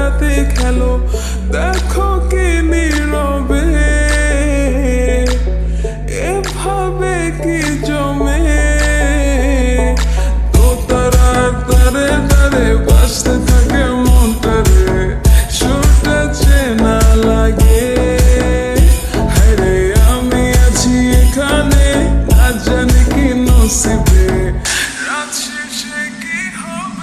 রাতে খেলো, দেখো কি নীরবে এভাবে কি জমে। তো তারার তারে তারে বাজতে থাকে মনটারে, সুরটা চেনা লাগে। হায়রে আমি আছি এখানে, না জানি কি নসিবে, রাত শেষে কি হবে।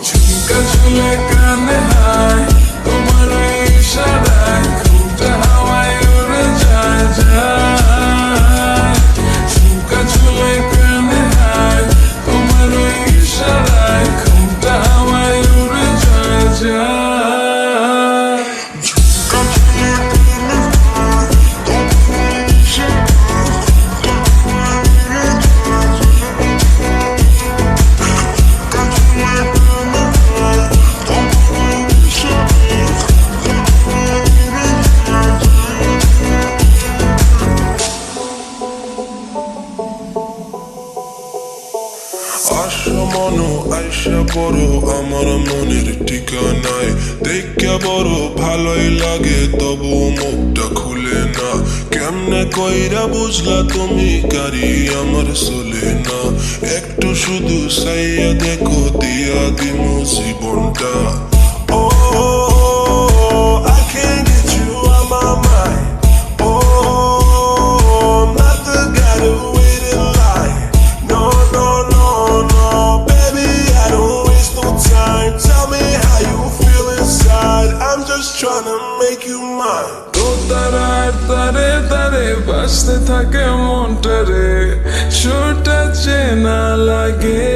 ঝুমকা ঝুলে কানে হায়, তোমার ওই ইশারায় ঘুমটা হাওয়ায় উড়ে যায় যায়। ঝুমকা ঝুলে কানে হায়, তোমার ওই ইশারায় ঘুমটা হাওয়ায় উড়ে যায় যায়। ঝুমকা ঝুলে কানে হায়, তোমার ওই ইশারায় আশা মনো আইসা পড়ো আমার মনের ঠিকানায়, দেখা বড় ভালোই লাগে তবু মুখটা খুলে না। কেমনে কইরা বুঝলা তুমি গাড়ি আমার চলে না, একটু শুধু চাইয়া দেখো দিয়া দিমু জীবনটা। ও I can't get you out my mind. Oh, not the guy who waited in line. No, no, no, no, baby, I don't waste no time. Tell me how you feel inside. I'm just trying to make you mine. তো তারার তারে তারে বাজতে থাকে মনটারে, সুরটা চেনা লাগে।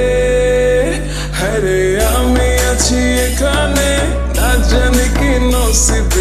হায়রে আমি আছি এখানে, না জানি কি নসিবে।